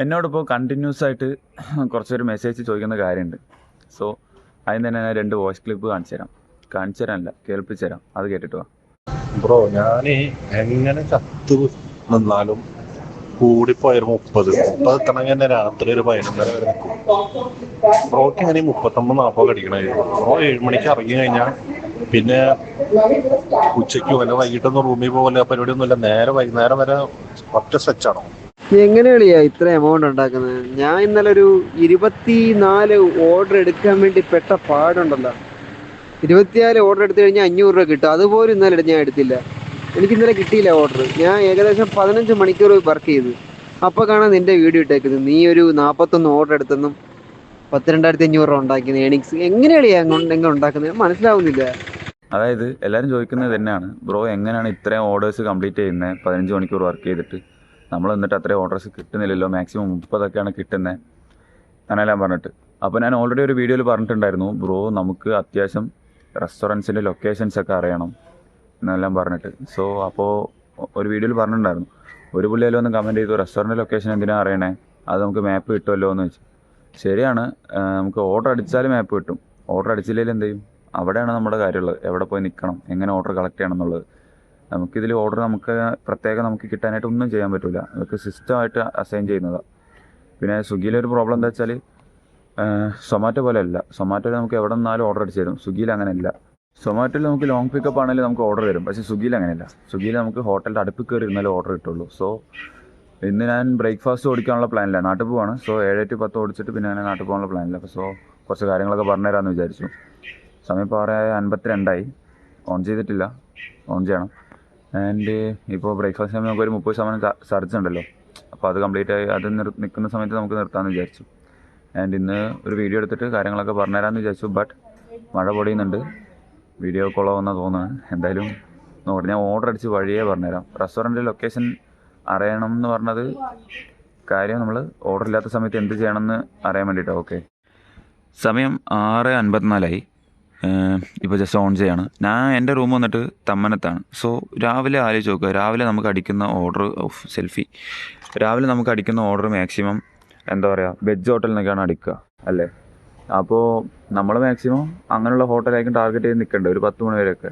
എന്നോടിപ്പോൾ continuous ആയിട്ട് കുറച്ചൊരു message ചോദിക്കുന്ന കാര്യമുണ്ട്. സോ അതിന് തന്നെ ഞാൻ 2 വോയിസ് ക്ലിപ്പ് കാണിച്ചു തരാനല്ല, കേൾപ്പിച്ചു തരാം. അത് കേട്ടിട്ട് വാ. ബ്രോ, ഞാൻ എങ്ങനെ ചത്തു നിന്നാലും കൂടിപ്പോയൊരു 30 എത്തണമെങ്കിൽ തന്നെ രാത്രി ഒരു 11:30 വരെ നിൽക്കും. ബ്രോക്ക് എങ്ങനെ 39-40 അടിക്കണേ? ബ്രോ 7 മണിക്ക് ഇറങ്ങി കഴിഞ്ഞാൽ പിന്നെ ഉച്ചയ്ക്ക് വല്ല വൈകിട്ടൊന്നും റൂമിൽ പോകല പരിപാടിയൊന്നുമില്ല, നേരെ വൈകുന്നേരം വരെ ഒറ്റ സെറ്റാണോ? എങ്ങനെ കളിയാ ഇത്ര എമൗണ്ട് ഉണ്ടാക്കുന്നത്? ഞാൻ ഇന്നലെ ഒരു 24 ഓർഡർ എടുക്കാൻ വേണ്ടി പെട്ട പാടുണ്ടല്ലോ. 24 ഓർഡർ എടുത്തു കഴിഞ്ഞാൽ 500 രൂപ കിട്ടും. അതുപോലും ഇന്നലെ ഞാൻ എടുത്തില്ല. എനിക്ക് ഇന്നലെ കിട്ടിയില്ല ഓർഡർ. ഞാൻ ഏകദേശം 15 മണിക്കൂർ വർക്ക് ചെയ്തു. അപ്പൊ കാണാൻ നിന്റെ വീഡിയോ ഇട്ടേക്കുന്നത്, നീ ഒരു 41 ഓർഡർ എടുത്തെന്നും 12,500 രൂപ ഉണ്ടാക്കിയത് ഏണിങ്സ്. എങ്ങനെയാണ് എങ്ങനെ ഉണ്ടാക്കുന്നത് മനസ്സിലാവുന്നില്ല. അതായത് എല്ലാവരും ചോദിക്കുന്നത് തന്നെയാണ്, ബ്രോ എങ്ങനെയാണ് ഇത്രയും ഓർഡേഴ്സ് കംപ്ലീറ്റ് ചെയ്യുന്നത് 15 മണിക്കൂർ വർക്ക് ചെയ്തിട്ട്? നമ്മൾ എന്നിട്ട് അത്രയും ഓർഡേഴ്സ് കിട്ടുന്നില്ലല്ലോ, മാക്സിമം 30 കിട്ടുന്നത് അങ്ങനെല്ലാം പറഞ്ഞിട്ട്. അപ്പോൾ ഞാൻ ഓൾറെഡി ഒരു വീഡിയോയിൽ പറഞ്ഞിട്ടുണ്ടായിരുന്നു, ബ്രോ നമുക്ക് അത്യാവശ്യം റെസ്റ്റോറൻറ്റ്സിൻ്റെ ലൊക്കേഷൻസ് ഒക്കെ അറിയണം എന്നെല്ലാം പറഞ്ഞിട്ട്. സോ അപ്പോൾ ഒരു വീഡിയോയിൽ പറഞ്ഞിട്ടുണ്ടായിരുന്നു. ഒരു പുള്ളിയെല്ലാം ഒന്ന് കമൻറ്റ് ചെയ്തു, റെസ്റ്റോറൻറ്റ് ലൊക്കേഷൻ എന്തിനാണ് അറിയണേ, അത് നമുക്ക് മാപ്പ് കിട്ടുമല്ലോ എന്ന് വെച്ചു. ശരിയാണ്, നമുക്ക് ഓർഡർ അടിച്ചാൽ മാപ്പ് കിട്ടും. ഓർഡർ അടിച്ചില്ലെങ്കിൽ എന്ത് ചെയ്യും? അവിടെയാണ് നമ്മുടെ കാര്യമുള്ളത്, എവിടെ പോയി നിൽക്കണം, എങ്ങനെ ഓർഡർ കളക്ട് ചെയ്യണം എന്നുള്ളത്. നമുക്കിതിൽ ഓർഡർ നമുക്ക് കിട്ടാനായിട്ട് ഒന്നും ചെയ്യാൻ പറ്റില്ല. നമുക്ക് സിസ്റ്റമായിട്ട് അസൈൻ ചെയ്യുന്നതാണ്. പിന്നെ സ്വിഗ്ഗിയിലൊരു പ്രോബ്ലം എന്താ വെച്ചാൽ, സൊമാറ്റോ പോലെ അല്ല. സൊമാറ്റോയിൽ നമുക്ക് എവിടെ നിന്നാലും ഓർഡർ അടിച്ച് തരും. സ്വിഗ്ഗിയിൽ അങ്ങനെയല്ല. സൊമാറ്റോയിൽ നമുക്ക് ലോങ് പിക്കപ്പ് ആണെങ്കിലും നമുക്ക് ഓർഡർ തരും. പക്ഷേ സ്വിഗ്ഗിയിൽ അങ്ങനെയല്ല. സ്വിഗ്ഗിയിൽ നമുക്ക് ഹോട്ടലിൻ്റെ അടുപ്പിൽ കയറി ഇരുന്നാലും ഓർഡർ കിട്ടുള്ളൂ. സോ ഇന്ന് ഞാൻ ബ്രേക്ക്ഫാസ്റ്റ് ഓടിക്കാനുള്ള പ്ലാനില്ല, നാട്ടിൽ പോവാണ്. സോ 7 to 10 ഓടിച്ചിട്ട് പിന്നെ ഞാൻ നാട്ടിൽ പോകാനുള്ള പ്ലാനില്ല. അപ്പോൾ കുറച്ച് കാര്യങ്ങളൊക്കെ പറഞ്ഞുതരാമെന്ന് വിചാരിച്ചു. സമയം ഇപ്പോൾ 6:52 ഓൺ ചെയ്തിട്ടില്ല, ഓൺ ചെയ്യണം. ആൻഡ് ഇപ്പോൾ ബ്രേക്ക്ഫാസ്റ്റ് സമയം നമുക്കൊരു 30% സർജ് ഉണ്ടല്ലോ. അപ്പോൾ അത് കംപ്ലീറ്റ് ആയി, അത് നിൽക്കുന്ന സമയത്ത് നമുക്ക് നിർത്താമെന്ന് വിചാരിച്ചു. ആൻഡ് ഇന്ന് ഒരു വീഡിയോ എടുത്തിട്ട് കാര്യങ്ങളൊക്കെ പറഞ്ഞുതരാമെന്ന് വിചാരിച്ചു. ബട്ട് മഴ പൊടിയുന്നുണ്ട്, വീഡിയോ കൊള്ളാമെന്നാണ് തോന്നുന്നത്. എന്തായാലും നോക്കട്ടെ, ഞാൻ ഓർഡർ അടിച്ച് വഴിയേ പറഞ്ഞുതരാം. റെസ്റ്റോറൻറ്റ് ലൊക്കേഷൻ അറിയണം എന്ന് പറഞ്ഞത് കാര്യം നമ്മൾ ഓർഡർ ഇല്ലാത്ത സമയത്ത് എന്ത് ചെയ്യണമെന്ന് അറിയാൻ വേണ്ടിയിട്ടാണ്. ഓക്കെ, സമയം 6:54 ഇപ്പോൾ ജസ്റ്റ് ഓൺ ചെയ്യാണ്. ഞാൻ എൻ്റെ റൂം വന്നിട്ട് തമ്മനത്താണ്. സോ രാവിലെ ആലോചിച്ച് നോക്കുക, രാവിലെ നമുക്ക് അടിക്കുന്ന ഓർഡർ രാവിലെ നമുക്ക് അടിക്കുന്ന ഓർഡർ മാക്സിമം എന്താ പറയുക, വെജ് ഹോട്ടലിൽ നിന്നൊക്കെയാണ് അടിക്കുക അല്ലേ. അപ്പോൾ നമ്മൾ മാക്സിമം അങ്ങനെയുള്ള ഹോട്ടലായിരിക്കും ടാർഗറ്റ് ചെയ്ത് നിൽക്കേണ്ടത് ഒരു 10 മണി വരെയൊക്കെ.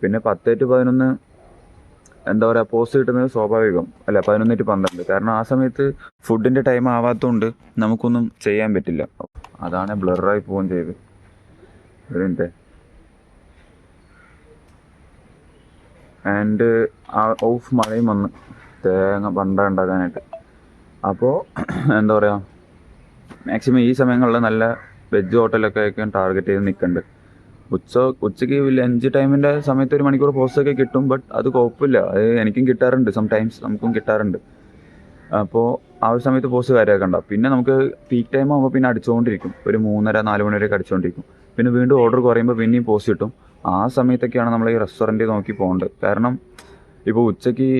പിന്നെ 10 to 11 എന്താ പറയുക, പോസ്റ്റ് കിട്ടുന്നത് സ്വാഭാവികം അല്ല, 11 to 12. കാരണം ആ സമയത്ത് ഫുഡിൻ്റെ ടൈം ആവാത്തതുകൊണ്ട് നമുക്കൊന്നും ചെയ്യാൻ പറ്റില്ല. അതാണ് ബ്ലറായി പോവുകയും ചെയ്ത്. ഒരു മിനിറ്റ്. ആൻഡ് മഴയും വന്ന് തേങ്ങ പണ്ട ഉണ്ടാക്കാനായിട്ട്. അപ്പോൾ എന്താ പറയുക, മാക്സിമം ഈ സമയങ്ങളിൽ നല്ല വെജ് ഹോട്ടലൊക്കെ ആയിരിക്കും ടാർഗറ്റ് ചെയ്ത് നിൽക്കേണ്ടത്. ഉച്ചയ്ക്ക് ലഞ്ച് ടൈമിൻ്റെ സമയത്ത് 1 മണിക്കൂർ പോസ്റ്റൊക്കെ കിട്ടും. ബട്ട് അത് കുഴപ്പമില്ല, അത് എനിക്കും കിട്ടാറുണ്ട്, സംടൈംസ് നമുക്കും കിട്ടാറുണ്ട്. അപ്പോൾ ആ ഒരു സമയത്ത് പോസ്റ്റ് കാര്യമാക്കണ്ട. പിന്നെ നമുക്ക് പീക്ക് ടൈം ആകുമ്പോൾ പിന്നെ അടിച്ചുകൊണ്ടിരിക്കും, ഒരു 3:30-4 മണി വരെയൊക്കെ അടിച്ചുകൊണ്ടിരിക്കും. പിന്നെ വീണ്ടും ഓർഡർ കുറയുമ്പോൾ പിന്നെയും പോസ്റ്റ് കിട്ടും. ആ സമയത്തൊക്കെയാണ് നമ്മൾ ഈ റെസ്റ്റോറൻറ്റ് നോക്കി പോകേണ്ടത്. കാരണം ഇപ്പോൾ ഉച്ചയ്ക്ക്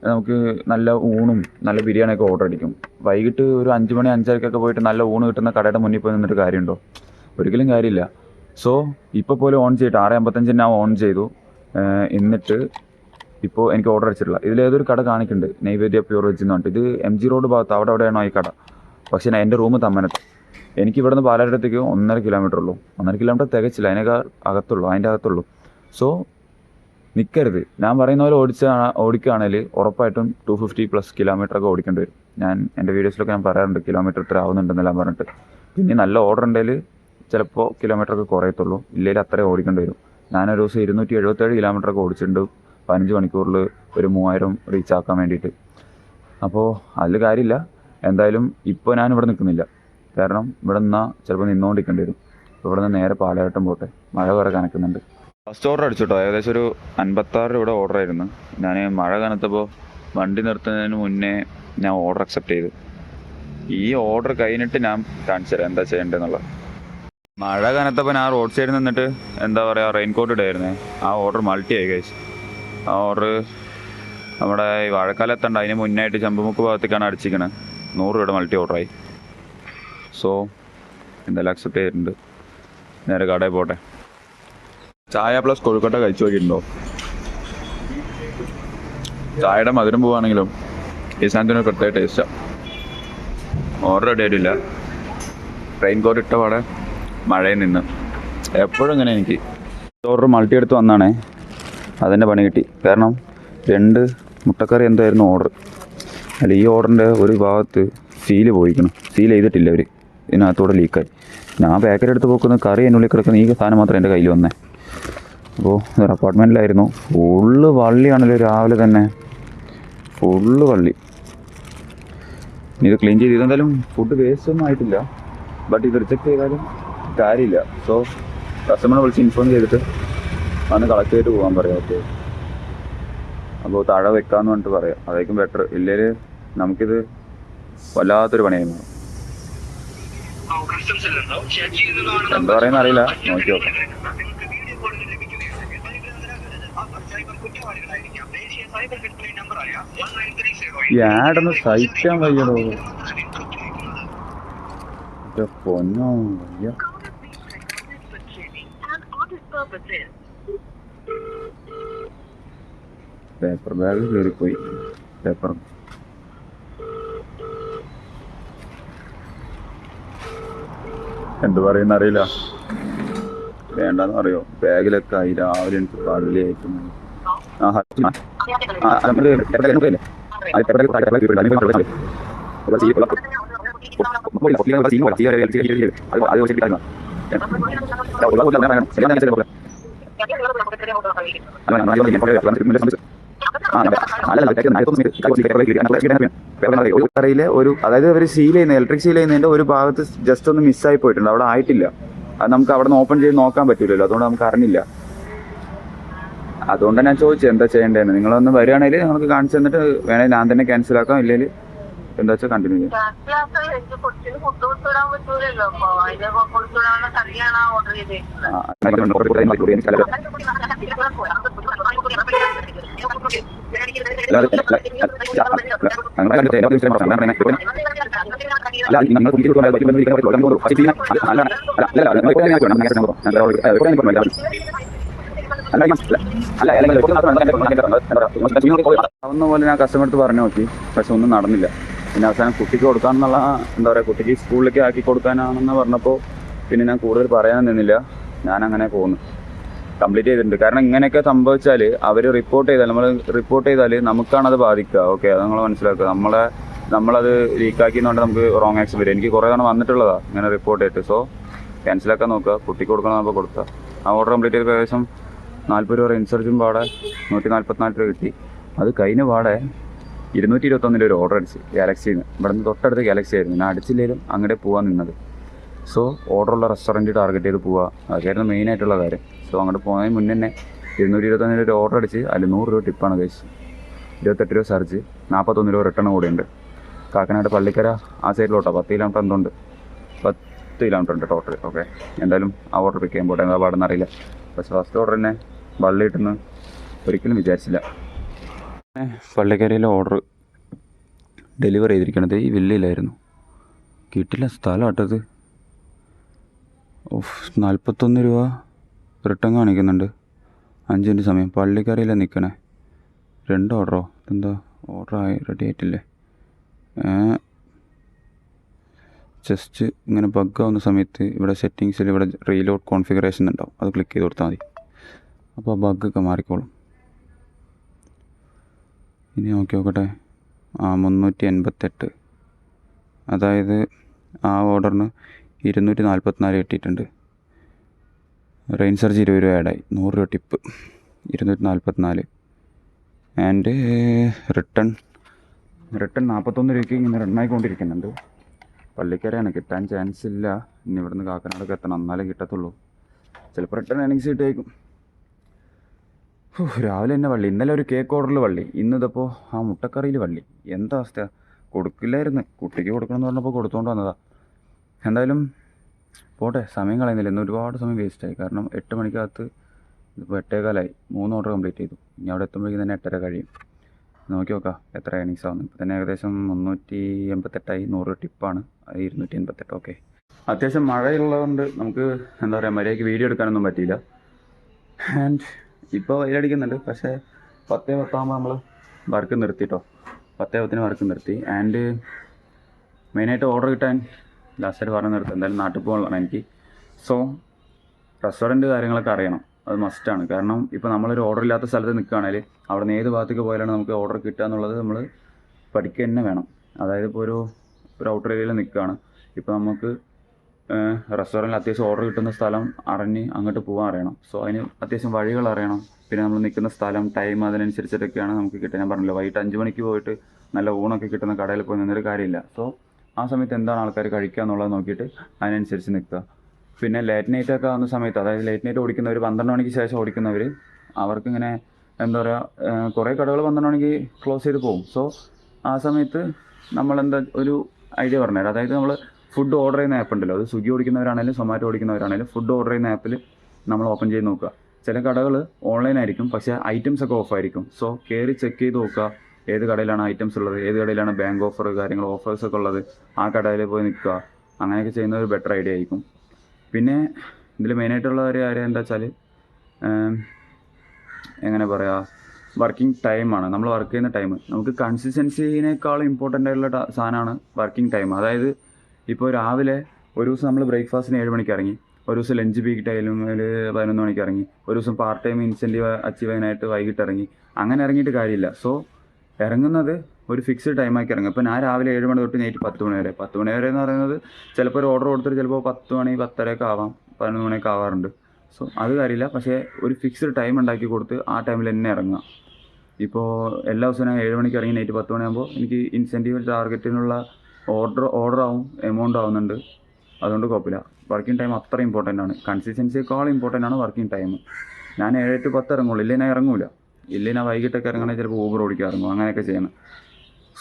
നമുക്ക് നല്ല ഊണും നല്ല ബിരിയാണിയൊക്കെ ഓർഡർ അടിക്കും. വൈകിട്ട് ഒരു 5 മണി 5:30 പോയിട്ട് നല്ല ഊണ് കിട്ടുന്ന കടയുടെ മുന്നിൽ പോയി നിന്നിട്ട് കാര്യമുണ്ടോ? ഒരിക്കലും കാര്യമില്ല. സോ ഇപ്പോൾ പോലും ഓൺ ചെയ്തിട്ട് 6:55 ഞാൻ ഓൺ ചെയ്തു. എന്നിട്ട് ഇപ്പോൾ എനിക്ക് ഓർഡർ അടിച്ചിട്ടില്ല. ഇതിലേതൊരു കട കാണിക്കുന്നുണ്ട്, നൈവേദ്യ പ്യൂർ വെജ് എന്ന് പറഞ്ഞിട്ട്. ഇത് MG റോഡ് ഭാഗത്ത് അവിടെയാണോ ഈ കട? പക്ഷേ എൻ്റെ റൂം തമ്മനത്ത്. എനിക്ക് ഇവിടുന്ന് പാലാരിടത്തേക്ക് 1.5 കിലോമീറ്റർ ഉള്ളൂ. 1.5 കിലോമീറ്റർ തികച്ചില്ല, അതിൻ്റെ അകത്തുള്ളൂ. സോ നിൽക്കരുത്. ഞാൻ പറയുന്ന പോലെ ഓടിക്കുകയാണെങ്കിൽ ഉറപ്പായിട്ടും 250+ കിലോമീറ്ററൊക്കെ ഓടിക്കേണ്ടി വരും. ഞാൻ എൻ്റെ വീഡിയോസിലൊക്കെ ഞാൻ പറയാറുണ്ട് കിലോമീറ്റർ ഇത്ര ആവുന്നുണ്ടെന്നെല്ലാം പറഞ്ഞിട്ട്. പിന്നെ നല്ല ഓർഡർ ഉണ്ടെങ്കിൽ ചിലപ്പോൾ കിലോമീറ്ററൊക്കെ കുറയത്തുള്ളൂ, ഇല്ലെങ്കിൽ അത്രയും ഓടിക്കേണ്ടി വരും. ഞാനൊരു ദിവസം 277 കിലോമീറ്ററൊക്കെ ഓടിച്ചിട്ടുണ്ട് 15 മണിക്കൂറിൽ ഒരു 3000 റീച്ച് ആക്കാൻ വേണ്ടിയിട്ട്. അപ്പോൾ അതിൽ കാര്യമില്ല. എന്തായാലും ഇപ്പോൾ ഞാൻ ഇവിടെ നിൽക്കുന്നില്ല, കാരണം ഇവിടെ നിന്നാൽ ചിലപ്പോൾ നിന്നുകൊണ്ടിരിക്കേണ്ടി വരും. ഇവിടെ നിന്ന് നേരെ പാലാരട്ടം പോട്ടെ, മഴ കുറെ കനക്കുന്നുണ്ട്. ഫസ്റ്റ് ഓർഡർ അടിച്ചിട്ടോ, ഏകദേശം ഒരു 56 രൂപയുടെ ഓർഡർ ആയിരുന്നു. ഞാൻ മഴ കനത്തപ്പോൾ വണ്ടി നിർത്തുന്നതിന് മുന്നേ ഞാൻ ഓർഡർ അക്സെപ്റ്റ് ചെയ്തു. ഈ ഓർഡർ കഴിഞ്ഞിട്ട് ഞാൻ കാണിച്ചു തരാം എന്താ ചെയ്യേണ്ടതെന്നുള്ളത്. മഴ കനത്തപ്പോൾ ഞാൻ റോഡ് സൈഡിൽ നിന്നിട്ട് എന്താ പറയുക, റെയിൻകോട്ട് ഇടായിരുന്നേ. ആ ഓർഡർ മൾട്ടി ആയി കഴിച്ചു. ആ ഓർഡർ നമ്മുടെ ഈ വാഴക്കാലത്തുണ്ട്, അതിന് മുന്നായിട്ട് ചമ്പുമുക്ക് ഭാഗത്തേക്കാണ് അടിച്ചിരിക്കണത്. 100 രൂപയുടെ മൾട്ടി ഓർഡറായി. സോ എന്തായാലും അക്സെപ്റ്റ് ചെയ്തിട്ടുണ്ട്. നേരെ കടയിൽ പോട്ടെ. ചായ പ്ലസ് കൊഴുക്കട്ട കഴിച്ചു നോക്കിയിട്ടുണ്ടോ? ചായയുടെ മധുരം പോവുകയാണെങ്കിലും ഈ സാധനത്തിന് പ്രത്യേക ടേസ്റ്റാണ്. ഓർഡർ റെഡി ആയിട്ടില്ല. റെയിൻ കോട്ട് ഇട്ട പാടെ മഴയിൽ നിന്ന് എപ്പോഴും ഇങ്ങനെ എനിക്ക് ഓർഡർ മൾട്ടി എടുത്ത് വന്നാണേ അതിൻ്റെ പണി കിട്ടി. കാരണം 2 മുട്ടക്കറി എന്തായിരുന്നു ഓർഡർ. അല്ല, ഈ ഓർഡറിൻ്റെ ഒരു ഭാഗത്ത് സീൽ പോയിക്കണം. സീൽ ചെയ്തിട്ടില്ല അവർ, ഇതിനകത്തൂടെ ലീക്കായി. ഞാൻ പാക്കറ്റ് എടുത്ത് പോക്കുന്ന കറി അതിനുള്ളിൽ കിടക്കുന്ന ഈ സാധനം മാത്രം എൻ്റെ കയ്യിൽ വന്നേ. അപ്പോൾ ഒരു അപ്പാർട്ട്മെൻറ്റിലായിരുന്നു. ഫുള്ള് വള്ളിയാണല്ലോ, രാവിലെ തന്നെ ഫുള്ള് വള്ളി. ഇത് ക്ലീൻ ചെയ്ത് ഇതെന്തായാലും ഫുഡ് വേസ്റ്റ് ഒന്നും ആയിട്ടില്ല. ബട്ട് ഇത് റിജക്റ്റ് ചെയ്താലും കാര്യമില്ല. സോ കസ്റ്റമറെ വിളിച്ച് ഇൻഫോം ചെയ്തിട്ട് വന്ന് കളക്ട് ചെയ്തിട്ട് പോകാൻ പറയാം. ഓക്കെ, അപ്പോൾ താഴെ വെക്കാമെന്ന് പറഞ്ഞിട്ട് പറയാം. അതായിരിക്കും ബെറ്റർ. ഇല്ലെങ്കിൽ നമുക്കിത് വല്ലാത്തൊരു പണിയായിരുന്നു. എന്താ പറയുന്ന അറിയില്ല, നോക്കി നോക്കാം. ഈ ആഡൊന്ന് സഹിക്കാൻ വയ്യടോ. പൊന്നോ വയ്യ. പേപ്പർ ബാഗ് കയറിപ്പോയി. പേപ്പർ എന്ത് പറയുന്ന അറിയില്ല. വേണ്ടെന്ന് പറയോ. ബാഗിലൊക്കെ ആയി. രാവിലെ എനിക്ക് പള്ളിയായിട്ട് കറിയിലെ ഒരു, അതായത് അവർ സീൽ ചെയ്യുന്ന ഇലക്ട്രിക് സീൽ ചെയ്യുന്നതിൻ്റെ ഒരു ഭാഗത്ത് ജസ്റ്റ് ഒന്ന് മിസ്സായി പോയിട്ടുണ്ട്. അവിടെ ആയിട്ടില്ല. അത് നമുക്ക് അവിടെ നിന്ന് ഓപ്പൺ ചെയ്ത് നോക്കാൻ പറ്റില്ലല്ലോ. അതുകൊണ്ട് നമുക്ക് അറിഞ്ഞില്ല. അതുകൊണ്ടാണ് ഞാൻ ചോദിച്ചത് എന്താ ചെയ്യേണ്ടതെന്ന്. നിങ്ങളൊന്ന് വരികയാണെങ്കിൽ നമുക്ക് കാണിച്ചു തന്നിട്ട് വേണമെങ്കിൽ ഞാൻ തന്നെ ക്യാൻസൽ ആക്കാം. ഇല്ലെങ്കിൽ എന്താ വെച്ചാൽ കണ്ടിന്യൂ ചെയ്യാം. ആവുന്ന പോലെ ഞാൻ കസ്റ്റമർ അടുത്ത് പറഞ്ഞു നോക്കി. പക്ഷെ ഒന്നും നടന്നില്ല. പിന്നെ അവസാനം കുട്ടിക്ക് കൊടുക്കാമെന്നുള്ള, എന്താ പറയുക, കുട്ടിക്ക് സ്കൂളിലേക്ക് ആക്കി കൊടുക്കാനാണെന്ന് പറഞ്ഞപ്പോൾ പിന്നെ ഞാൻ കൂടുതൽ പറയാൻ നിന്നില്ല. ഞാൻ അങ്ങനെ പോകുന്നു. കംപ്ലീറ്റ് ചെയ്തിട്ടുണ്ട്. കാരണം ഇങ്ങനെയൊക്കെ സംഭവിച്ചാൽ അവർ റിപ്പോർട്ട് ചെയ്താൽ, നമ്മൾ റിപ്പോർട്ട് ചെയ്താൽ നമുക്കാണത് ബാധിക്കുക. ഓക്കെ, അത് നിങ്ങൾ മനസ്സിലാക്കുക. നമ്മളത് ലീക്കാക്കിയെന്നുകൊണ്ട് നമുക്ക് റോങ് ആക്ഷൻ വരും. എനിക്ക് കുറേ തവണ വന്നിട്ടുള്ളതാണ് ഇങ്ങനെ റിപ്പോർട്ട് ചെയ്തിട്ട്. സോ ക്യാൻസലാക്കാൻ നോക്കുക. കുട്ടിക്ക് കൊടുക്കണമെന്നപ്പോൾ കൊടുത്താൽ ആ ഓർഡർ കംപ്ലീറ്റ് ചെയ്ത് ഏകദേശം 40 രൂപ ഇൻസർജും പാടെ 144 രൂപ കിട്ടി. അത് കഴിഞ്ഞ പാടെ 221 ഒരു ഓർഡർ അടിച്ച് ഗാലക്സിയിൽ നിന്ന്. ഇവിടെ നിന്ന് തൊട്ടടുത്ത് ഗാലക്സി ആയിരുന്നു. ഞാൻ അടിച്ചില്ലെങ്കിലും അങ്ങോട്ട് പോകാൻ നിന്നത്. സോ ഓർഡറുള്ള റെസ്റ്റോറൻറ്റ് ടാർഗറ്റ് ചെയ്ത് പോവുക, അതായിരുന്നു മെയിനായിട്ടുള്ള കാര്യം. സോ അങ്ങോട്ട് പോകുന്നതിന് മുന്നേ തന്നെ 221 ഒരു ഓർഡർ അടിച്ച് അതിൽ 100 രൂപ ടിപ്പാണ് കഴിച്ചത്. 28 രൂപ സർജ്, 41 രൂപ റിട്ടേൺ കൂടെ ഉണ്ട്. കാക്കനാട് പള്ളിക്കര ആ സൈഡിലോട്ടോ 10 കിലോമീറ്റർ എന്തുണ്ട്, 10 കിലോമീറ്റർ ഉണ്ട് ടോട്ടൽ. ഓക്കെ, എന്തായാലും ആ ഓർഡർ പിക്ക് ചെയ്യാൻ പോട്ടെ. എന്താ പാടെന്ന് അറിയില്ല. പക്ഷേ ഫസ്റ്റ് ഓർഡർ തന്നെ വള്ളി കിട്ടുന്നു ഒരിക്കലും വിചാരിച്ചില്ല. പള്ളിക്കരയിലെ ഓർഡർ ഡെലിവറി ചെയ്തിരിക്കണത് ഈ വില്ലയിലായിരുന്നു. കിട്ടില്ല സ്ഥലം ആട്ടത്. 41 രൂപ റിട്ടേൺ കാണിക്കുന്നുണ്ട്. 5 മിനിറ്റ് സമയം. പള്ളിക്കരയിലാണ് നിൽക്കണേ. 2 ഓർഡറോ? എന്താ ഓർഡർ റെഡി ആയിട്ടില്ലേ? ജസ്റ്റ് ഇങ്ങനെ ബഗ്ഗാവുന്ന സമയത്ത് ഇവിടെ സെറ്റിങ്സിൽ ഇവിടെ റീലോഡ് കോൺഫിഗറേഷൻ ഉണ്ടാവും. അത് ക്ലിക്ക് ചെയ്ത് കൊടുത്താൽ മതി. അപ്പോൾ ആ ബഗ്ഗൊക്കെ മാറിക്കോളും. ഇനി നോക്കട്ടെ. 388, അതായത് ആ ഓർഡറിന് 244 കിട്ടിയിട്ടുണ്ട്. റെയിൻ സർജ് 20 രൂപ ആഡായി, 100 രൂപ ടിപ്പ്, 244. ആൻഡ് റിട്ടേൺ 41 രൂപയ്ക്ക് ഇങ്ങനെ റണ്ണായിക്കൊണ്ടിരിക്കുന്നുണ്ട്. പള്ളിക്കരയാണ്, കിട്ടാൻ ചാൻസ് ഇല്ല. ഇനി ഇവിടുന്ന് കാക്കനാടൊക്കെ എത്തണം, എന്നാലേ കിട്ടത്തുള്ളൂ. ചിലപ്പോൾ റിട്ടേൺ ഏണിങ്സ് കിട്ടുമായിരിക്കും. രാവിലെ തന്നെ വള്ളി. ഇന്നലെ ഒരു കേക്ക് ഓർഡറിൽ വള്ളി, ഇന്നിതപ്പോൾ ആ മുട്ടക്കറിയിൽ വള്ളി. എന്താ അവസ്ഥ? കൊടുക്കില്ലായിരുന്നു. കുട്ടിക്ക് കൊടുക്കണമെന്ന് പറഞ്ഞപ്പോൾ കൊടുത്തുകൊണ്ട് വന്നതാണ്. എന്തായാലും പോട്ടെ, സമയം കളയുന്നില്ല. ഇന്ന് ഒരുപാട് സമയം വേസ്റ്റായി. കാരണം 8 മണിക്കകത്ത് ഇതിപ്പോൾ 8:15 3 ഓർഡർ കംപ്ലീറ്റ് ചെയ്തു. ഇനി അവിടെ എത്തുമ്പോഴേക്കും തന്നെ 8:30 കഴിയും. നോക്കി നോക്കാം എത്ര ഏണിങ്സ് ആവുന്നു. ഇപ്പോൾ തന്നെ ഏകദേശം 388ആയി. 100 ടിപ്പാണ്, അത് 288. ഓക്കെ, അത്യാവശ്യം മഴയുള്ളതുകൊണ്ട് നമുക്ക് എന്താ പറയുക, മര്യാദയ്ക്ക് വീഡിയോ എടുക്കാനൊന്നും പറ്റിയില്ല. ആൻഡ് ഇപ്പോൾ വെയിലടിക്കുന്നുണ്ട്. പക്ഷേ 10:10 നമ്മൾ വർക്ക് നിർത്തിട്ടോ. 10:10 വർക്ക് നിർത്തി. ആൻഡ് മെയിനായിട്ട് ഓർഡർ കിട്ടാൻ ലാസ്റ്റായിട്ട് പറഞ്ഞു നിർത്തും, എന്തായാലും നാട്ടിൽ പോകാനുള്ളതാണ് എനിക്ക്. സോ റെസ്റ്റോറൻറ്റ് കാര്യങ്ങളൊക്കെ അറിയണം, അത് മസ്റ്റാണ്. കാരണം ഇപ്പോൾ നമ്മളൊരു ഓർഡർ ഇല്ലാത്ത സ്ഥലത്ത് നിൽക്കുകയാണെങ്കിൽ അവിടെ നിന്ന് ഏത് ഭാഗത്തേക്ക് പോയാലാണ് നമുക്ക് ഓർഡർ കിട്ടുക എന്നുള്ളത് നമ്മൾ പഠിക്കുക തന്നെ വേണം. അതായത് ഇപ്പോൾ ഒരു ഔട്ടർ ഏരിയയിൽ നിൽക്കുകയാണ്, ഇപ്പോൾ നമുക്ക് റെസ്റ്റോറൻറ്റിൽ അത്യാവശ്യം ഓർഡർ കിട്ടുന്ന സ്ഥലം അറിഞ്ഞ് അങ്ങോട്ട് പോകാൻ അറിയണം. സോ അതിന് അത്യാവശ്യം വഴികൾ അറിയണം. പിന്നെ നമ്മൾ നിൽക്കുന്ന സ്ഥലം, ടൈം, അതിനനുസരിച്ചിട്ടൊക്കെയാണ് നമുക്ക് കിട്ടുക. ഞാൻ പറഞ്ഞല്ലോ, വൈകിട്ട് 5 മണിക്ക് പോയിട്ട് നല്ല ഊണൊക്കെ കിട്ടുന്ന കടയിൽ പോയി നിന്നൊരു കാര്യമില്ല. സോ ആ സമയത്ത് എന്താണ് ആൾക്കാർ കഴിക്കുക എന്നുള്ളത് നോക്കിയിട്ട് അതിനനുസരിച്ച് നിൽക്കുക. പിന്നെ ലേറ്റ് നൈറ്റൊക്കെ ആവുന്ന സമയത്ത്, അതായത് ലേറ്റ് നൈറ്റ് ഓടിക്കുന്നവർ, 12 മണിക്ക് ശേഷം ഓടിക്കുന്നവർ, അവർക്കിങ്ങനെ എന്താ പറയുക, കുറേ കടകൾ 12 മണിക്ക് ക്ലോസ് ചെയ്ത് പോകും. സോ ആ സമയത്ത് നമ്മളെന്താ ഒരു ഐഡിയ പറഞ്ഞുതരാം. അതായത് നമ്മൾ ഫുഡ് ഓർഡർ ചെയ്യുന്ന ആപ്പ് ഉണ്ടല്ലോ, അത് സ്വിഗ്ഗി ഓടിക്കുന്നവരാണെങ്കിലും സൊമാറ്റോ ഓടിക്കുന്നവരാണെങ്കിലും ഫുഡ് ഓർഡർ ചെയ്യുന്ന ആപ്പിൽ നമ്മൾ ഓപ്പൺ ചെയ്ത് നോക്കുക. ചില കടകൾ ഓൺലൈൻ ആയിരിക്കും, പക്ഷേ ഐറ്റംസ് ഒക്കെ ഓഫ് ആയിരിക്കും. സോ കയറി ചെക്ക് ചെയ്ത് നോക്കുക ഏത് കടയിലാണ് ഐറ്റംസ് ഉള്ളത്, ഏത് കടയിലാണ് ബാങ്ക് ഓഫർ കാര്യങ്ങൾ ഓഫേഴ്സൊക്കെ ഉള്ളത്, ആ കടയിൽ പോയി നിൽക്കുക. അങ്ങനെയൊക്കെ ചെയ്യുന്നത് ഒരു ബെറ്റർ ഐഡിയ ആയിരിക്കും. പിന്നെ ഇതിൽ മെയിനായിട്ടുള്ള ഒരു കാര്യം എന്താ വെച്ചാൽ, എങ്ങനെ പറയുക, വർക്കിംഗ് ടൈമാണ്. നമ്മൾ വർക്ക് ചെയ്യുന്ന ടൈം നമുക്ക് കൺസിസ്റ്റൻസിനേക്കാളും ഇമ്പോർട്ടൻ്റ് ആയിട്ടുള്ള സാധനമാണ് വർക്കിംഗ് ടൈം. അതായത് ഇപ്പോൾ രാവിലെ ഒരു ദിവസം നമ്മൾ ബ്രേക്ക്ഫാസ്റ്റിന് 7 മണിക്ക് ഇറങ്ങി, ഒരു ദിവസം ലഞ്ച് പീക്ക് ടൈമിൽ 11 മണിക്ക് ഇറങ്ങി, ഒരു ദിവസം പാർട്ട് ടൈം ഇൻസെൻറ്റീവ് അച്ചീവ് ചെയ്യാനായിട്ട് വൈകിട്ട് ഇറങ്ങി. അങ്ങനെ ഇറങ്ങിയിട്ട് കാര്യമില്ല. സോ ഇറങ്ങുന്നത് ഒരു ഫിക്സ്ഡ് ടൈമാക്കി ഇറങ്ങും. ഇപ്പോൾ ഞാൻ രാവിലെ 7 മണി തൊട്ട് നൈറ്റ് 10 മണി വരെ. 10 മണി വരെ എന്ന് പറയുന്നത് ചിലപ്പോൾ ഒരു ഓർഡർ കൊടുത്തിട്ട് ചിലപ്പോൾ 10 മണി 10:30 ഒക്കെ ആവാം, 11 മണിയൊക്കെ ആവാറുണ്ട്. സോ അത് കാര്യമില്ല, പക്ഷേ ഒരു ഫിക്സ്ഡ് ടൈം ഉണ്ടാക്കി കൊടുത്ത് ആ ടൈമിൽ തന്നെ ഇറങ്ങുക. ഇപ്പോൾ എല്ലാ ദിവസവും ഞാൻ 7 മണിക്ക് ഇറങ്ങി നൈറ്റ് 10 മണിയാകുമ്പോൾ എനിക്ക് ഇൻസെൻറ്റീവ് ടാർഗറ്റിനുള്ള ഓർഡർ ആവും, എമൗണ്ട് ആവുന്നുണ്ട്. അതുകൊണ്ട് കുഴപ്പമില്ല. വർക്കിംഗ് ടൈം അത്ര ഇമ്പോർട്ടൻ്റ് ആണ്. കൺസിസ്റ്റൻസിയേക്കാളും ഇമ്പോർട്ടൻ്റ് ആണ് വർക്കിംഗ് ടൈം. ഞാൻ 7 to 10 ഇറങ്ങുള്ളൂ, ഇല്ലെങ്കിൽ ഞാൻ ഇറങ്ങൂല. ഇല്ലെങ്കിൽ ഞാൻ വൈകിട്ടൊക്കെ ഇറങ്ങണമെങ്കിൽ ചിലപ്പോൾ ഊബർ ഓടിക്കാൻ ഇറങ്ങും, അങ്ങനെയൊക്കെ ചെയ്യണം.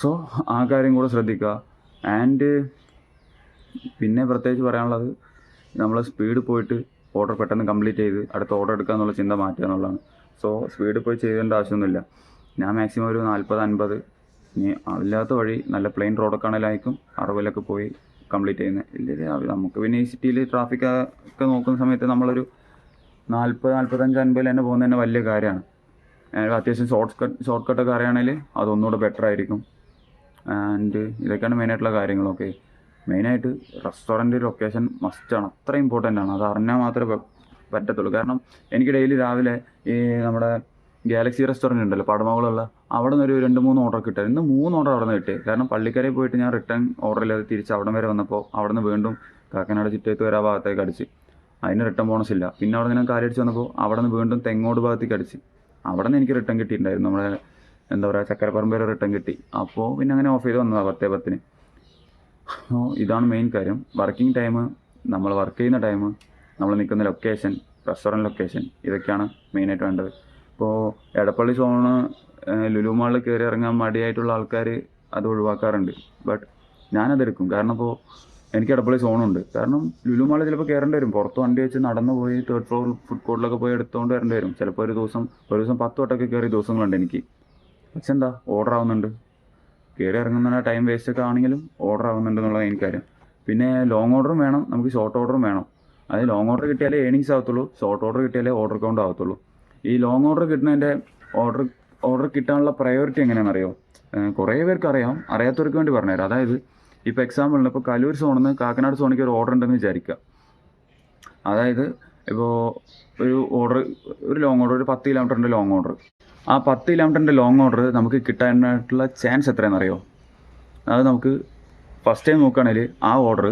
സോ ആ കാര്യം കൂടെ ശ്രദ്ധിക്കുക. ആൻഡ് പിന്നെ പ്രത്യേകിച്ച് പറയാനുള്ളത്, നമ്മൾ സ്പീഡ് പോയിട്ട് ഓർഡർ പെട്ടെന്ന് കംപ്ലീറ്റ് ചെയ്ത് അടുത്ത ഓർഡർ എടുക്കുക എന്നുള്ള ചിന്ത മാറ്റുക എന്നുള്ളതാണ്. സോ സ്പീഡ് പോയി ചെയ്യേണ്ട ആവശ്യമൊന്നുമില്ല. ഞാൻ മാക്സിമം ഒരു 40-50, ഇനി അല്ലാത്ത വഴി നല്ല പ്ലെയിൻ റോഡൊക്കെ ആണെങ്കിലായിരിക്കും 60-ലൊക്കെ പോയി കംപ്ലീറ്റ് ചെയ്യുന്നത്. ഇല്ലെങ്കിൽ നമുക്ക് പിന്നെ ഈ സിറ്റിയിൽ ട്രാഫിക് ഒക്കെ നോക്കുന്ന സമയത്ത് നമ്മളൊരു 40, 45, 50 തന്നെ പോകുന്നത് തന്നെ വലിയ കാര്യമാണ്. അത്യാവശ്യം ഷോർട്ട് കട്ടൊക്കെ അറിയുകയാണെങ്കിൽ അതൊന്നുകൂടെ ബെറ്റർ ആയിരിക്കും. ആൻഡ് ഇതൊക്കെയാണ് മെയിനായിട്ടുള്ള കാര്യങ്ങളൊക്കെ. മെയിനായിട്ട് റെസ്റ്റോറൻറ്റ് ലൊക്കേഷൻ മസ്റ്റാണ്, അത്ര ഇമ്പോർട്ടൻ്റ് ആണ്. അത് അറിഞ്ഞാൽ മാത്രമേ പറ്റത്തുള്ളൂ. കാരണം എനിക്ക് ഡെയിലി രാവിലെ ഈ നമ്മുടെ ഗാലക്സി റെസ്റ്റോറൻറ്റ് ഉണ്ടല്ലോ പടമകളുള്ള, അവിടെ നിന്ന് ഒരു 2-3 ഓർഡർ കിട്ടുക. ഇന്ന് 3 ഓർഡർ അവിടെ നിന്ന് കിട്ടി. കാരണം പള്ളിക്കരയിൽ പോയിട്ട് ഞാൻ റിട്ടേൺ ഓർഡർ ഇല്ലാതെ തിരിച്ച് അവിടെ വരെ വന്നപ്പോൾ അവിടെ നിന്ന് വീണ്ടും കാക്കനാട് ചിറ്റേത്ത് വരെ ആ ഭാഗത്തേക്ക് അടിച്ച്, അതിന് റിട്ടേൺ ബോണസ് ഇല്ല. പിന്നെ അവിടെ നിന്ന് ഞാൻ കാലടിച്ച് വന്നപ്പോൾ അവിടെ നിന്ന് വീണ്ടും തെങ്ങോട് ഭാഗത്തേക്ക് അടിച്ച്, അവിടെ നിന്ന് എനിക്ക് റിട്ടേൺ കിട്ടിയിട്ടുണ്ടായിരുന്നു. നമ്മുടെ എന്താ പറയുക, ചക്കരപ്പറമ്പ് വരെ റിട്ടേൺ കിട്ടി. അപ്പോൾ പിന്നെ അങ്ങനെ ഓഫ് ചെയ്ത് വന്നതാണ് 10:10. ഇതാണ് മെയിൻ കാര്യം. വർക്കിംഗ് ടൈം, നമ്മൾ വർക്ക് ചെയ്യുന്ന ടൈം, നമ്മൾ നിൽക്കുന്ന ലൊക്കേഷൻ, റെസ്റ്റോറൻറ്റ് ലൊക്കേഷൻ, ഇതൊക്കെയാണ് മെയിനായിട്ട് വേണ്ടത്. ഇപ്പോൾ എടപ്പള്ളി സോണ് ലുലു മാളിൽ കയറി ഇറങ്ങാൻ മടിയായിട്ടുള്ള ആൾക്കാർ അത് ഒഴിവാക്കാറുണ്ട്. ബട്ട് ഞാനതെടുക്കും. കാരണം ഇപ്പോൾ എനിക്ക് എടപ്പള്ളി സോണുണ്ട്. കാരണം ലുലു മാളിൽ ചിലപ്പോൾ കയറേണ്ടി വരും, പുറത്ത് വണ്ടി വെച്ച് നടന്നു പോയി 3rd floor ഫുഡ് കോർട്ടിലൊക്കെ പോയി എടുത്തുകൊണ്ട് വരേണ്ടി വരും. ചിലപ്പോൾ ഒരു ദിവസം 10 വട്ടമൊക്കെ കയറിയ ദിവസങ്ങളുണ്ട് എനിക്ക്. പക്ഷെ എന്താ, ഓർഡർ ആവുന്നുണ്ട്. കയറി ഇറങ്ങുന്ന ടൈം വേസ്റ്റ് ഒക്കെ ആണെങ്കിലും ഓർഡർ ആവുന്നുണ്ട് എന്നുള്ളത് എനിക്കറിയാം. പിന്നെ ലോങ് ഓർഡറും വേണം, നമുക്ക് ഷോർട്ട് ഓർഡറും വേണം. അത് ലോങ് ഓർഡർ കിട്ടിയാലേ ഏണിങ്സ് ആവത്തുള്ളൂ, ഷോർട്ട് ഓർഡർ കിട്ടിയാലേ ഓർഡർ കൗണ്ട് ആവത്തുള്ളൂ. ഈ ലോങ് ഓർഡർ കിട്ടുന്നതിൻ്റെ ഓർഡർ കിട്ടാനുള്ള പ്രയോറിറ്റി എങ്ങനെയാണെന്നറിയോ? കുറേ പേർക്ക് അറിയാം, അറിയാത്തവർക്ക് വേണ്ടി പറഞ്ഞുതരാം. അതായത് ഇപ്പോൾ എക്സാമ്പിളിന് ഇപ്പോൾ കലൂർ സോണിൽ നിന്ന് കാക്കനാട് സോണിക്ക് ഒരു ഓർഡർ ഉണ്ടെന്ന് വിചാരിക്കുക. അതായത് ഇപ്പോൾ ഒരു ലോങ് ഓർഡർ, ഒരു 10 കിലോമീറ്ററിൻ്റെ ലോങ് ഓർഡർ. ആ 10 കിലോമീറ്ററിൻ്റെ ലോങ് ഓർഡർ നമുക്ക് കിട്ടാനായിട്ടുള്ള ചാൻസ് എത്രയാണെന്നറിയോ? അത് നമുക്ക് ഫസ്റ്റ് ടൈം നോക്കുകയാണെങ്കിൽ ആ ഓർഡർ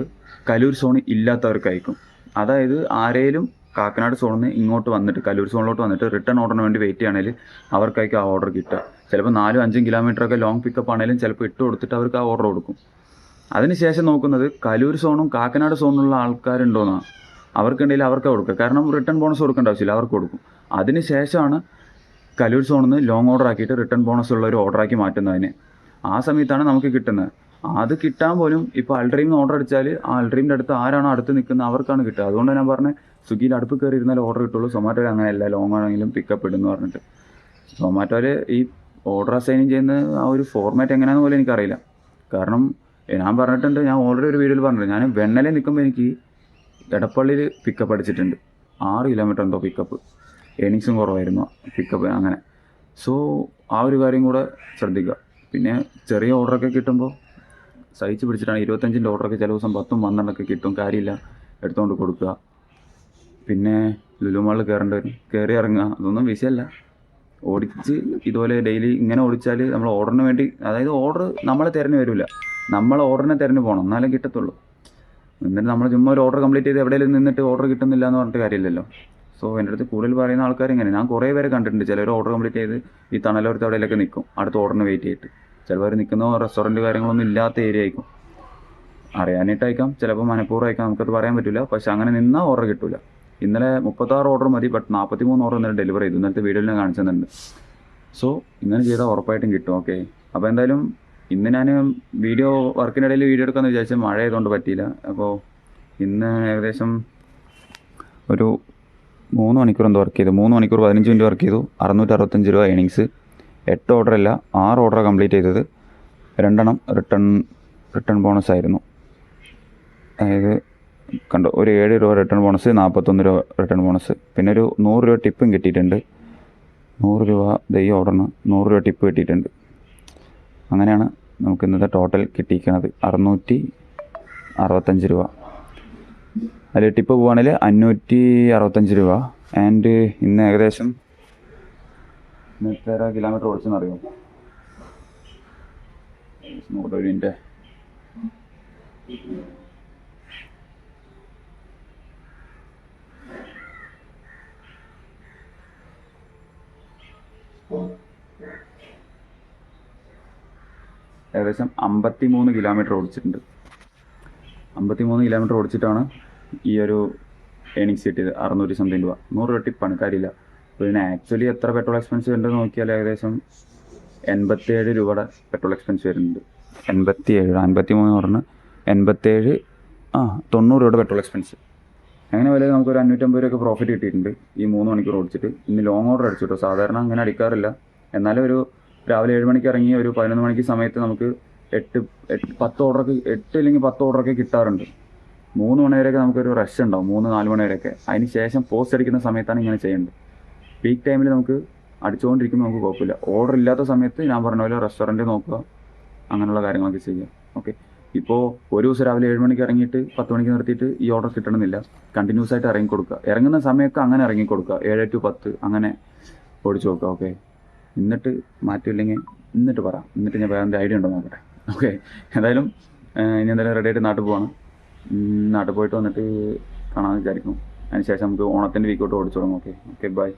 കലൂർ സോണിൽ ഇല്ലാത്തവർക്കായിരിക്കും. അതായത് ആരെങ്കിലും കാക്കനാട് സോണിൽ നിന്ന് ഇങ്ങോട്ട് വന്നിട്ട് കലൂർ സോണിലോട്ട് വന്നിട്ട് റിട്ടേൺ ഓർഡറിന് വേണ്ടി വെയിറ്റ് ചെയ്യുകയാണെങ്കിൽ അവർക്കായിരിക്കും ആ ഓർഡർ കിട്ടുക. ചിലപ്പോൾ 4-5 കിലോമീറ്ററൊക്കെ ലോങ് പിക്കപ്പ് ആണെങ്കിലും ചിലപ്പോൾ ഇട്ട് കൊടുത്തിട്ട് അവർക്ക് ആ ഓർഡർ കൊടുക്കും. അതിനുശേഷം നോക്കുന്നത് കലൂർ സോണും കാക്കനാട് സോണിലുള്ള ആൾക്കാരുണ്ടോയെന്നാണ്. അവർക്കുണ്ടെങ്കിൽ അവർക്ക് കൊടുക്കുക. കാരണം റിട്ടേൺ ബോണസ് കൊടുക്കേണ്ട ആവശ്യമില്ല, അവർക്ക് കൊടുക്കും. അതിനുശേഷമാണ് കലൂർ സോണിൽ നിന്ന് ലോങ് ഓർഡർ ആക്കിയിട്ട് റിട്ടേൺ ബോണസ് ഉള്ള ഒരു ഓർഡറാക്കി മാറ്റുന്നതിന്. ആ സമയത്താണ് നമുക്ക് കിട്ടുന്നത്. അത് കിട്ടാൻ പോലും ഇപ്പോൾ അൾട്രീമിൽ ഓർഡർ അടിച്ചാൽ ആ അൾട്രീമിൻ്റെ അടുത്ത് ആരാണോ അടുത്ത് നിൽക്കുന്നത് അവർക്കാണ് കിട്ടുക. അതുകൊണ്ട് ഞാൻ പറഞ്ഞത് സ്വിഗ്ഗിയിൽ അടുപ്പ് കയറി ഇരുന്നാൽ ഓർഡർ കിട്ടുള്ളൂ. സൊമാറ്റോയിൽ അങ്ങനെയല്ല, ലോങ് ആണെങ്കിലും പിക്കപ്പ് ഇടുമെന്ന് പറഞ്ഞിട്ട്. സൊമാറ്റോയിൽ ഈ ഓർഡർ അസൈനിങ് ചെയ്യുന്ന ആ ഒരു ഫോർമാറ്റ് എങ്ങനെയാണെന്ന് പോലും എനിക്കറിയില്ല. കാരണം ഞാൻ പറഞ്ഞിട്ടുണ്ട്, ഞാൻ ഓൾറെഡി ഒരു വീഡിയോയിൽ പറഞ്ഞിട്ടുണ്ട്, ഞാൻ വെണ്ണലയിൽ നിൽക്കുമ്പോൾ എനിക്ക് എടപ്പള്ളിയിൽ പിക്കപ്പ് അടിച്ചിട്ടുണ്ട്. 6 കിലോമീറ്റർ എന്തോ പിക്കപ്പ്, ഏണിങ്സും കുറവായിരുന്നു പിക്കപ്പ്. അങ്ങനെ സോ ആ ഒരു കാര്യം കൂടെ ശ്രദ്ധിക്കുക. പിന്നെ ചെറിയ ഓർഡറൊക്കെ കിട്ടുമ്പോൾ സഹിച്ച് പിടിച്ചിട്ടാണ് 25-ൻ്റെ ഓർഡറൊക്കെ ചില ദിവസം 10ഉം 12ഒക്കെ കിട്ടും, കാര്യമില്ല, എടുത്തുകൊണ്ട് കൊടുക്കുക. പിന്നെ ലുലു മാളിൽ കയറേണ്ടി വരും, കയറി ഇറങ്ങുക, അതൊന്നും വിഷയമല്ല. ഓടിച്ച് ഇതുപോലെ ഡെയിലി ഇങ്ങനെ ഓടിച്ചാൽ നമ്മൾ ഓർഡറിന് വേണ്ടി, അതായത് ഓർഡർ നമ്മളെ തിരഞ്ഞു വരില്ല, നമ്മൾ ഓർഡറിനെ തിരഞ്ഞു പോകണം, എന്നാലേ കിട്ടത്തുള്ളൂ. എന്നിട്ട് നമ്മൾ ചുമ്മാ ഒരു ഓർഡർ കംപ്ലീറ്റ് ചെയ്ത് എവിടെയെങ്കിലും നിന്നിട്ട് ഓർഡർ കിട്ടുന്നില്ല എന്ന് പറഞ്ഞിട്ട് കാര്യമില്ലല്ലോ. സോ എൻ്റെ അടുത്ത് കൂടുതൽ പറയുന്ന ആൾക്കാർ ഇങ്ങനെ, ഞാൻ കുറേ പേരെ കണ്ടിട്ടുണ്ട്. ചിലർ ഓർഡർ കംപ്ലീറ്റ് ചെയ്ത് ഈ തണലോരത്ത് എവിടെയൊക്കെ നിൽക്കും അടുത്ത ഓർഡറിന് വെയിറ്റ് ചെയ്തിട്ട്. ചിലവർ നിൽക്കുന്ന റെസ്റ്റോറൻറ്റ് കാര്യങ്ങളൊന്നും ഇല്ലാത്ത ഏരിയ ആയിരിക്കും, അറിയാനായിട്ടായിരിക്കാം, ചിലപ്പോൾ മനഃപൂർവ്വം ആയിരിക്കാം, നമുക്കത് പറയാൻ പറ്റില്ല. പക്ഷെ അങ്ങനെ നിന്നാൽ ഓർഡർ കിട്ടില്ല. ഇന്നലെ 36 ഓർഡർ മതി, ബട്ട് 43 ഓർഡർ ഇന്നലെ ഡെലിവറി ചെയ്തു, ഇന്നലത്തെ വീഡിയോയിൽ ഞാൻ കാണിച്ചു തന്നിട്ടുണ്ട്. സോ ഇങ്ങനെ ചെയ്താൽ ഉറപ്പായിട്ടും കിട്ടും. ഓക്കെ, അപ്പോൾ എന്തായാലും ഇന്ന് ഞാൻ വീഡിയോ വർക്കിനിടയിൽ വീഡിയോ എടുക്കാമെന്ന് വിചാരിച്ചാൽ മഴ ആയതുകൊണ്ട് പറ്റിയില്ല. അപ്പോൾ ഇന്ന് ഏകദേശം ഒരു 3 മണിക്കൂർ എന്തോ വർക്ക് ചെയ്തു, 3 മണിക്കൂർ 15 മിനിറ്റ് വർക്ക് ചെയ്തു, 665 രൂപ ഏണിങ്സ്. 8 ഓർഡർ അല്ല 6 ഓർഡർ കംപ്ലീറ്റ് ചെയ്തത്. 2 റിട്ടേൺ ബോണസ് ആയിരുന്നു. അതായത് കണ്ടോ, ഒരു 7 രൂപ റിട്ടേൺ ബോണസ്, 41 രൂപ റിട്ടേൺ ബോണസ്, പിന്നെ ഒരു 100 രൂപ ടിപ്പും കിട്ടിയിട്ടുണ്ട്. 100 രൂപ ഈ ഓർഡറിന് 100 രൂപ ടിപ്പ് കിട്ടിയിട്ടുണ്ട്. അങ്ങനെയാണ് നമുക്ക് ഇന്നത്തെ ടോട്ടൽ കിട്ടിയിരിക്കുന്നത് 665 രൂപ. അതിൽ ടിപ്പ് പോവുകയാണെങ്കിൽ 565 രൂപ. ആൻഡ് ഇന്ന് ഏകദേശം എത്ര കിലോമീറ്റർ ഓടിച്ചെന്നറിയോ? ഒരു മിനിറ്റ്, ഏകദേശം 53 കിലോമീറ്റർ ഓടിച്ചിട്ടുണ്ട്. 53 കിലോമീറ്റർ ഓടിച്ചിട്ടാണ് ഈ ഒരു ഏണിങ്സ് കിട്ടിയത്, 600 സംതിങ് രൂപ. 100 രൂപ ടിപ്പാണ്, കാര്യമില്ല. അപ്പോൾ ഇതിന് ആക്ച്വലി എത്ര പെട്രോൾ എക്സ്പെൻസ് ഉണ്ടെന്ന് നോക്കിയാൽ ഏകദേശം 87 രൂപയുടെ പെട്രോൾ എക്സ്പെൻസ് വരുന്നുണ്ട്. 87, 53 പറഞ്ഞ് 87, 90 രൂപയുടെ പെട്രോൾ എക്സ്പെൻസ്. അങ്ങനെ വില നമുക്കൊരു 550 രൂപയൊക്കെ പ്രോഫിറ്റ് കിട്ടിയിട്ടുണ്ട് ഈ 3 മണിക്കൂർ ഓടിച്ചിട്ട്. ഇന്ന് ലോങ് ഓർഡർ അടിച്ചു കേട്ടോ, സാധാരണ അങ്ങനെ അടിക്കാറില്ല. എന്നാലും ഒരു രാവിലെ 7 മണിക്ക് ഇറങ്ങി ഒരു 11 മണിക്ക് സമയത്ത് നമുക്ക് 10 ഓർഡറൊക്കെ, 8 അല്ലെങ്കിൽ 10 ഓർഡറൊക്കെ കിട്ടാറുണ്ട്. 3 മണി വരെയൊക്കെ നമുക്കൊരു റഷ് ഉണ്ടാവും, 3-4 മണി വരെയൊക്കെ. അതിന് ശേഷം പോസ്റ്റ് അടിക്കുന്ന സമയത്താണ് ഇങ്ങനെ ചെയ്യേണ്ടത്. പീക്ക് ടൈമിൽ നമുക്ക് അടിച്ചുകൊണ്ടിരിക്കുമ്പോൾ നമുക്ക് കുഴപ്പമില്ല. ഓർഡർ ഇല്ലാത്ത സമയത്ത് ഞാൻ പറഞ്ഞ പോലെ റെസ്റ്റോറൻറ്റ് നോക്കുക, അങ്ങനെയുള്ള കാര്യങ്ങളൊക്കെ ചെയ്യുക. ഓക്കെ, ഇപ്പോൾ ഒരു ദിവസം രാവിലെ 7 മണിക്ക് ഇറങ്ങിയിട്ട് 10 മണിക്ക് നിർത്തിയിട്ട് ഈ ഓർഡർ കിട്ടണമെന്നില്ല, കണ്ടിന്യൂസ് ആയിട്ട് ഇറങ്ങി കൊടുക്കുക. ഇറങ്ങുന്ന സമയമൊക്കെ അങ്ങനെ ഇറങ്ങി കൊടുക്കുക, 7 to 10 അങ്ങനെ ഓടിച്ചു നോക്കുക. ഓക്കെ, എന്നിട്ട് മാറ്റമില്ലെങ്കിൽ എന്നിട്ട് പറ, എന്നിട്ട് ഞാൻ വേറെ ഐഡിയ ഉണ്ടോ നോക്കട്ടെ. ഓക്കെ, എന്തായാലും ഇനി എന്തായാലും റെഡി ആയിട്ട് നാട്ടിൽ പോവാണ്. നാട്ടിൽ പോയിട്ട് വന്നിട്ട് കാണാമെന്ന് വിചാരിക്കുന്നു. അതിന് ശേഷം നമുക്ക് ഓണത്തിൻ്റെ വീക്കോട്ട് ഓടിച്ചു തുടങ്ങും. Okay, by.